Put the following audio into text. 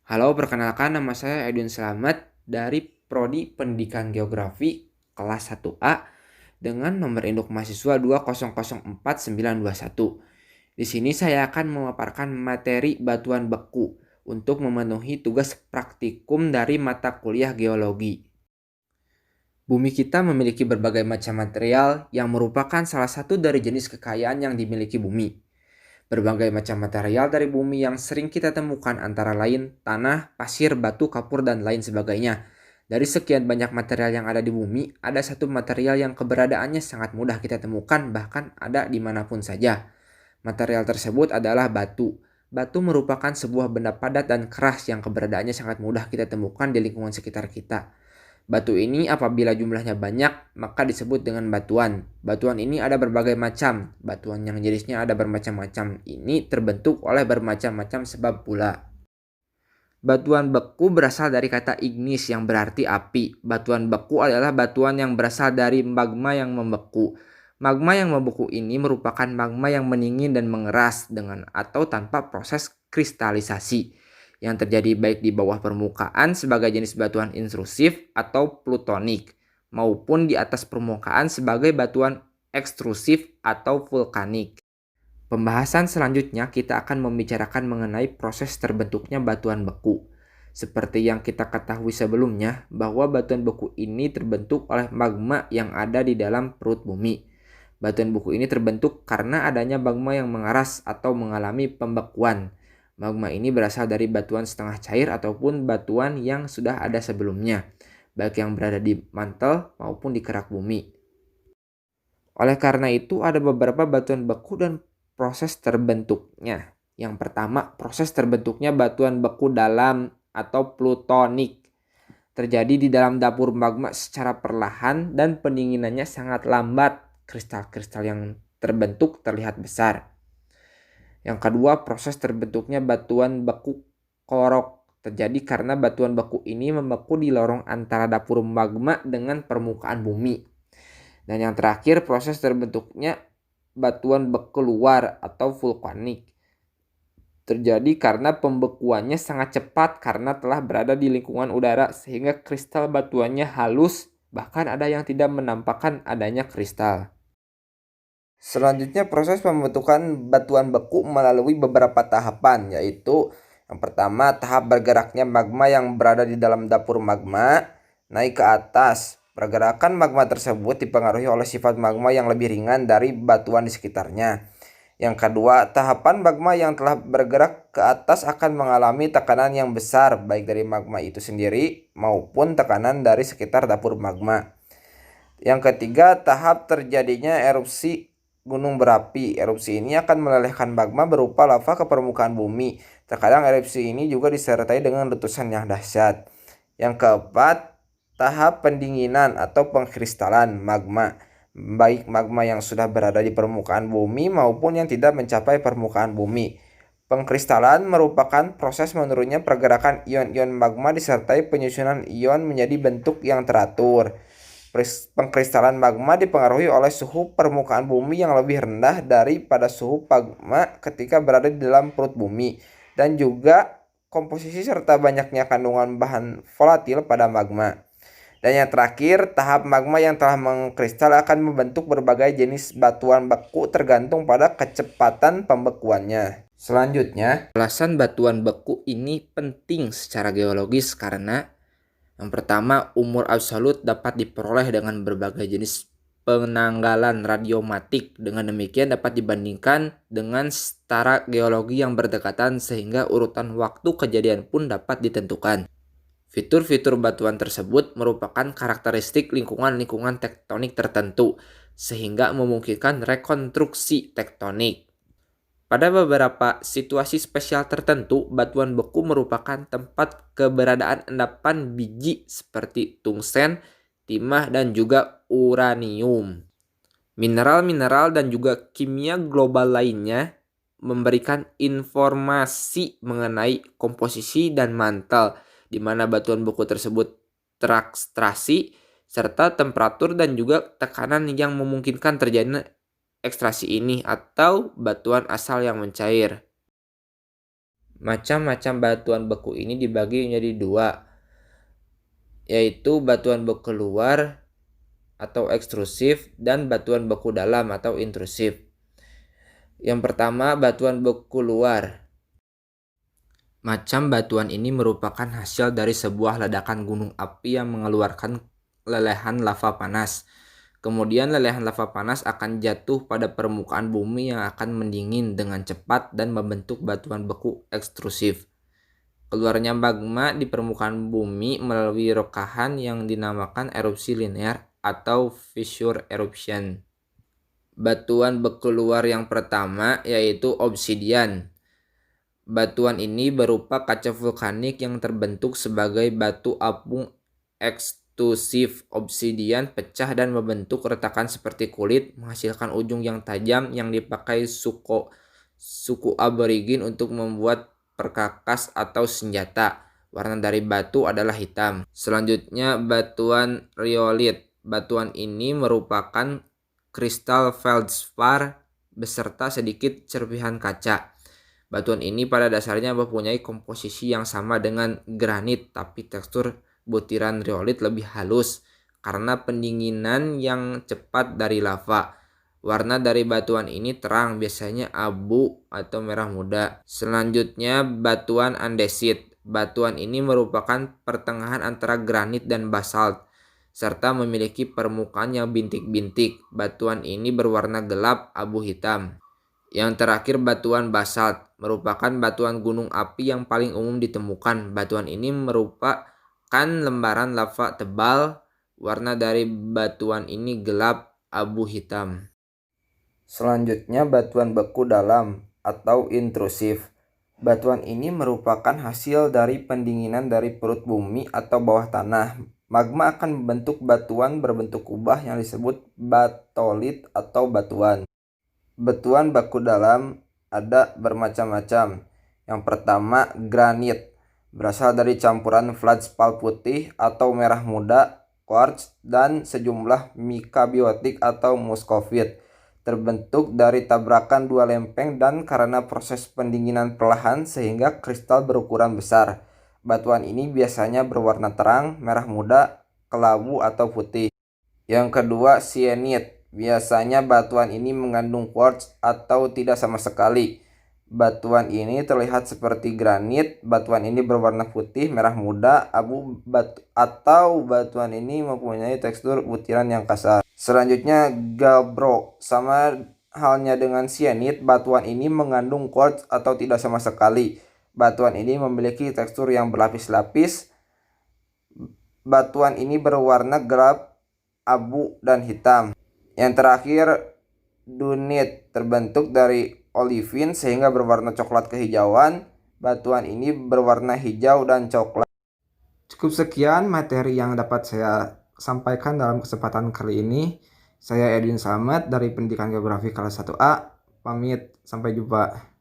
Halo, perkenalkan nama saya Edwin Slamet dari Prodi Pendidikan Geografi kelas 1A dengan nomor induk mahasiswa 2004921. Di sini saya akan memaparkan materi batuan beku untuk memenuhi tugas praktikum dari mata kuliah geologi. Bumi kita memiliki berbagai macam material yang merupakan salah satu dari jenis kekayaan yang dimiliki bumi. Berbagai macam material dari bumi yang sering kita temukan antara lain tanah, pasir, batu, kapur, dan lain sebagainya. Dari sekian banyak material yang ada di bumi, ada satu material yang keberadaannya sangat mudah kita temukan bahkan ada dimanapun saja. Material tersebut adalah batu. Batu merupakan sebuah benda padat dan keras yang keberadaannya sangat mudah kita temukan di lingkungan sekitar kita. Batu ini apabila jumlahnya banyak, maka disebut dengan batuan. Batuan ini ada berbagai macam. Batuan yang jenisnya ada bermacam-macam ini terbentuk oleh bermacam-macam sebab pula. Batuan beku berasal dari kata ignis yang berarti api. Batuan beku adalah batuan yang berasal dari magma yang membeku. Magma yang membeku ini merupakan magma yang mendingin dan mengeras dengan atau tanpa proses kristalisasi yang terjadi baik di bawah permukaan sebagai jenis batuan intrusif atau plutonik maupun di atas permukaan sebagai batuan ekstrusif atau vulkanik. Pembahasan selanjutnya kita akan membicarakan mengenai proses terbentuknya batuan beku. Seperti yang kita ketahui sebelumnya bahwa batuan beku ini terbentuk oleh magma yang ada di dalam perut bumi. Batuan beku ini terbentuk karena adanya magma yang mengeras atau mengalami pembekuan. Magma ini berasal dari batuan setengah cair ataupun batuan yang sudah ada sebelumnya, baik yang berada di mantel maupun di kerak bumi. Oleh karena itu ada beberapa batuan beku dan proses terbentuknya. Yang pertama, proses terbentuknya batuan beku dalam atau plutonik. Terjadi di dalam dapur magma secara perlahan dan pendinginannya sangat lambat. Kristal-kristal yang terbentuk terlihat besar. Yang kedua, proses terbentuknya batuan beku korok. Terjadi karena batuan beku ini membeku di lorong antara dapur magma dengan permukaan bumi. Dan yang terakhir, proses terbentuknya batuan beku luar atau vulkanik. Terjadi karena pembekuannya sangat cepat karena telah berada di lingkungan udara sehingga kristal batuannya halus, bahkan ada yang tidak menampakkan adanya kristal. Selanjutnya proses pembentukan batuan beku melalui beberapa tahapan, yaitu yang pertama tahap bergeraknya magma yang berada di dalam dapur magma naik ke atas. Pergerakan magma tersebut dipengaruhi oleh sifat magma yang lebih ringan dari batuan di sekitarnya. Yang kedua, tahapan magma yang telah bergerak ke atas akan mengalami tekanan yang besar baik dari magma itu sendiri maupun tekanan dari sekitar dapur magma. Yang ketiga, tahap terjadinya erupsi gunung berapi. Erupsi ini akan melelehkan magma berupa lava ke permukaan bumi. Terkadang erupsi ini juga disertai dengan letusan yang dahsyat. Yang keempat, tahap pendinginan atau pengkristalan magma. Baik magma yang sudah berada di permukaan bumi maupun yang tidak mencapai permukaan bumi. Pengkristalan merupakan proses menurunnya pergerakan ion-ion magma disertai penyusunan ion menjadi bentuk yang teratur. Pengkristalan magma dipengaruhi oleh suhu permukaan bumi yang lebih rendah daripada suhu magma ketika berada di dalam perut bumi, dan juga komposisi serta banyaknya kandungan bahan volatil pada magma. Dan yang terakhir, tahap magma yang telah mengkristal akan membentuk berbagai jenis batuan beku tergantung pada kecepatan pembekuannya. Selanjutnya, alasan batuan beku ini penting secara geologis karena yang pertama, umur absolut dapat diperoleh dengan berbagai jenis penanggalan radiomatik. Dengan demikian dapat dibandingkan dengan setara geologi yang berdekatan sehingga urutan waktu kejadian pun dapat ditentukan. Fitur-fitur batuan tersebut merupakan karakteristik lingkungan-lingkungan tektonik tertentu sehingga memungkinkan rekonstruksi tektonik. Pada beberapa situasi spesial tertentu, batuan beku merupakan tempat keberadaan endapan biji seperti tungsten, timah, dan juga uranium. Mineral-mineral dan juga kimia global lainnya memberikan informasi mengenai komposisi dan mantel, di mana batuan beku tersebut terekstraksi, serta temperatur dan juga tekanan yang memungkinkan terjadinya ekstraksi ini atau batuan asal yang mencair. Macam-macam batuan beku ini dibagi menjadi dua, yaitu batuan beku luar atau ekstrusif dan batuan beku dalam atau intrusif. Yang pertama, batuan beku luar. Macam batuan ini merupakan hasil dari sebuah ledakan gunung api yang mengeluarkan lelehan lava panas. Kemudian lelehan lava panas akan jatuh pada permukaan bumi yang akan mendingin dengan cepat dan membentuk batuan beku ekstrusif. Keluarnya magma di permukaan bumi melalui rokahan yang dinamakan erupsi linear atau fissure eruption. Batuan beku luar yang pertama yaitu obsidian. Batuan ini berupa kaca vulkanik yang terbentuk sebagai batu apung ekstrusif. Obsidian pecah dan membentuk retakan seperti kulit, menghasilkan ujung yang tajam yang dipakai suku aborigin untuk membuat perkakas atau senjata. Warna dari batu adalah hitam. Selanjutnya, batuan rhyolite. Batuan ini merupakan kristal feldspar beserta sedikit serpihan kaca. Batuan ini pada dasarnya mempunyai komposisi yang sama dengan granit, tapi tekstur butiran rhyolite lebih halus karena pendinginan yang cepat dari lava. Warna dari batuan ini terang, biasanya abu atau merah muda. Selanjutnya, batuan andesit. Batuan ini merupakan pertengahan antara granit dan basalt, serta memiliki permukaan yang bintik-bintik. Batuan ini berwarna gelap abu hitam. Yang terakhir, batuan basalt merupakan batuan gunung api yang paling umum ditemukan. Batuan ini merupakan lembaran lava tebal. Warna dari batuan ini gelap abu hitam. Selanjutnya, batuan beku dalam atau intrusif. Batuan ini merupakan hasil dari pendinginan dari perut bumi atau bawah tanah. Magma akan membentuk batuan berbentuk kubah yang disebut batolit atau batuan. Batuan beku dalam ada bermacam-macam. Yang pertama, granit. Berasal dari campuran feldspar putih atau merah muda, quartz, dan sejumlah mika biotik atau muskovit. Terbentuk dari tabrakan dua lempeng dan karena proses pendinginan perlahan sehingga kristal berukuran besar. Batuan ini biasanya berwarna terang, merah muda, kelabu atau putih. Yang kedua, sienit. Biasanya batuan ini mengandung quartz atau tidak sama sekali. Batuan ini terlihat seperti granit. Batuan ini berwarna putih, merah muda, abu atau batuan ini mempunyai tekstur butiran yang kasar. Selanjutnya, gabbro. Sama halnya dengan sienit, batuan ini mengandung quartz atau tidak sama sekali. Batuan ini memiliki tekstur yang berlapis-lapis. Batuan ini berwarna gelap, abu, dan hitam. Yang terakhir, dunit. Terbentuk dari olivin sehingga berwarna coklat kehijauan. Batuan ini berwarna hijau dan coklat. Cukup sekian materi yang dapat saya sampaikan dalam kesempatan kali ini. Saya Edwin Slamet dari Pendidikan Geografi kelas 1A. Pamit, sampai jumpa.